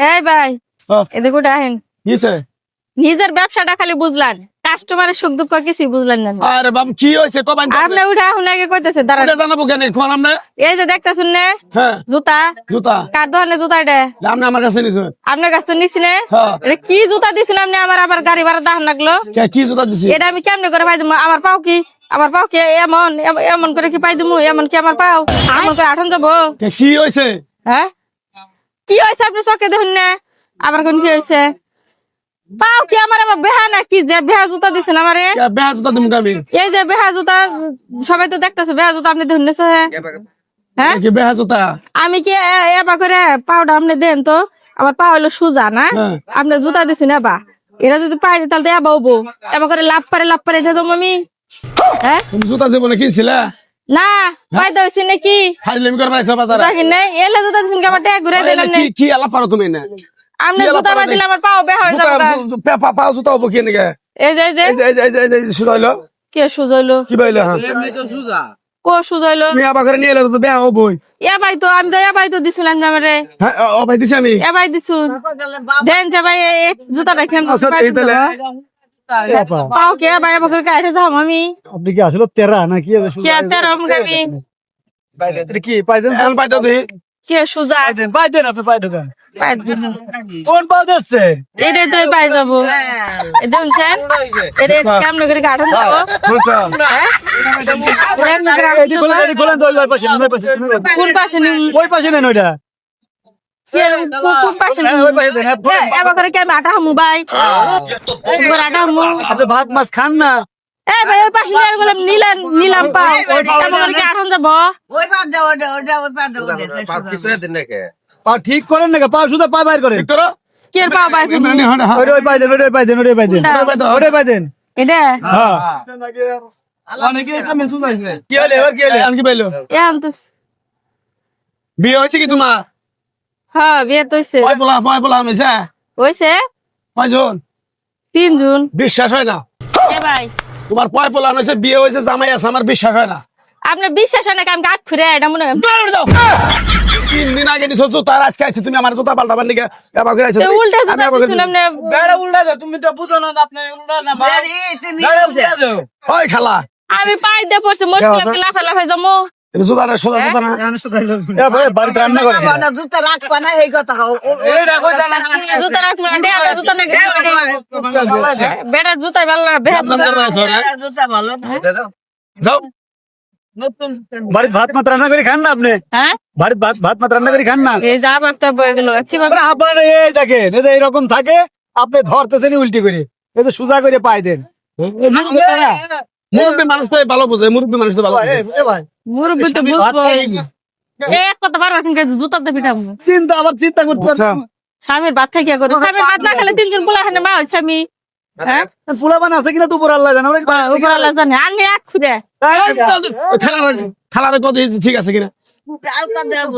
এই ভাই হ্যাঁ। এদিকে আহেন। কিছে নিজের ব্যবসাটা খালি বুঝলেন, কাস্টমারের সুখ দুঃখ কিছু বুঝলেন না। আরে বাবু কি হইছে কবান আপনি উঠে এখন আগে কইতেছে দাঁড়ান। এটা জানাবো কেন কোন আমনে? এই যে দেখতেছেন না হ্যাঁ জুতা, জুতা কার দোকানে জুতা এটা? আপনি আমার কাছে নিছেন। আপনার কাছে তো নিছি না। হ্যাঁ। এটা কি জুতা দিছেন আপনি? আমার আবার গাড়ি ভাড়া দাম লাগলো। কি জুতা দিছি? এটা আমি কেমনে করে পাই দিমু? আমার পাও কি এমন এমন করে কি পাই দিমু? এমন কি আমার পাও এমন করে আঠন যাবো? কি হইছে? হ্যাঁ কি হয়েছে আপনি চোখে দেখুন না? আবার কোন কি হয়েছে? পাও কি আমার আবার বেহা নাকি যে বেহা জুতা দিছেন আমারে? বেহা জুতা দিমু আমি। এই যে বেহা জুতা সবাই তো দেখতেছে, বেহা জুতা আপনি দেখুন হ্যাঁ? কি বেহা জুতা? আমি কি এবার করে পাউডার আপনি দেন তো? আমার পা হলো সোজা না, হ্যাঁ। আপনি জুতা দিছেন এবা, এটা যদি পাই তাহলে তো এবা হবো। এবার করে লাভ পারে এটা যাবো আমি। হ্যাঁ তুমি জুতা জীবনে কিনছিলা? না পাই দিছি নাকি ফাজলামি করবা আইছো বাজারে? দেখেন না এলে জুতা দিছেন আমার টাকা ঘুরে দিলাম না। কি আলাপ পারো তুমি না? আপনি কি জুতা আলাপ বাদিলে আমার পাও বেহা হয়ে যাবে। পাও জুতা হবো কি নাকি? এই যে এই সুদা হইলো কে সুজইলো? কি বইলো? হ্যাঁ কো সুজইলো? তুমি আবার করে নিয়ে এলে তো বেহা হবই। এবাই তো আমি তো এবাই তো দিছিলাম আমারে। হ্যাঁ ও ভাই দিছি আমি। এবাই দিছুন দেন যে ভাই এই জুতাটা কেমন আচ্ছা, এই তাহলে। পাও কে ভাই এবার করে কাটে যাম আমি। আপনি কি আসলে তেরা নাকি? কে তেরম গাবি কি পাইতেন? এখন পাইতো তুই কে সুজা পাইতেন আপনি পাই ঢোকান পাই দিন। কোন পাও দিচ্ছে? এটাই তো পাই যাবো। এটা শুনছেন? এটা কেমন করে কাটন যাবো? বুঝছো? হ্যাঁ? কেমনে করে এটি বলে এটি বলেন তো ওই পাশে ওই পাশে কোন পাশে নিন? ওই পাশে নেন ওইটা। কোন পাশে নিন? ওই পাশে দেন। এবার করে কেমন আটা হামু ভাই? এবার আটা হামু। আপনি ভাত মাছ খান না? এ ভাই ওই পাশে নিয়ে গেলাম নিলাম পাও। এবার করে কি আটন যাবো? পা ঠিক করেন নাকি? পা শুধু পা বাইর করেন। ঠিক করো। কে পাও ভাই? ওই পাই দেন ওই পাই দেন ওই পাই দেন ওই পাই দেন। এটা হ্যাঁ অনেকে এটা মেসুজ আইছে। কি হলো এবার কি হলো? এখন কি পাইলো? এখন তো বিয়ে হয়েছে কি তোমার? হ্যাঁ বিয়ে তো হইছে। বয় বলা হয়েছে হইছে কয়জন? 3 জন। বিশ্বাস হয় না এ ভাই তোমার পয় পোলা হয়েছে, বিয়ে হয়েছে, জামাই আছে, আমার বিশ্বাস হয় না। আপনার বিশ্বাস হয় না আমি গাট খুঁড়ে এটা মনে হয় দৌড়ে যাও। 3 দিন আগে নিছো জুতা, আর আজকে আইছে তুমি আমার জুতা পাল্টাবার নিকে এবার করে আইছো। উল্টা আমি আবার করে শুনলাম না। বেড়া উল্টা দাও, তুমি তো বুঝো না আপনি উল্টা না ভাই। বেড়া উল্টা দাও। ওই খালা আমি পাই দিয়ে পড়ছে মুশকিল লাফাই যাবো। জুতাটা সোজা জুতা না। এ ভাই বাড়িতে রান্না করে জুতা রাখবা না এই কথা এইটা কইতা না। জুতা রাখবো না ডেলা জুতা না বেড়া জুতাই ভালো না বেড়া জুতা ভালো না যাও নতুন বাড়িতে ভাত মাত্র রান্না করে খান না আপনি? হ্যাঁ বাড়িতে ভাত মাত্র রান্না করে খান না? এই যা বার্তা বয়ে গেল কিভাবে আরে আপনার এই দেখেন এই যে এরকম থাকে, আপনি ধরতেছেন উল্টি করে, এই যে সোজা করে পাই দেন। মুরব্বী মানুষ তো ভালো বোঝে, মুরব্বী মানুষ তো ভালো বোঝে। এ ভাই মুরব্বি তো ভাত বুঝবো খাই নি। এক কথা বার রাখেন জুতাতে পিঠাবো চিন্তা আবার চিন্তা করতে আচ্ছা স্বামীর ভাত খাই কি করে? স্বামীর ভাত না খেলে 3 জন পোলা খানে মা হইছে আমি। হ্যাঁ ফুলাবান আছে কিনা দুপুর আল্লাহ জানে। উপর আল্লাহ জানে আনি এক খুঁড়ে খালার কত ঠিক আছে কিনা? আলতা দেব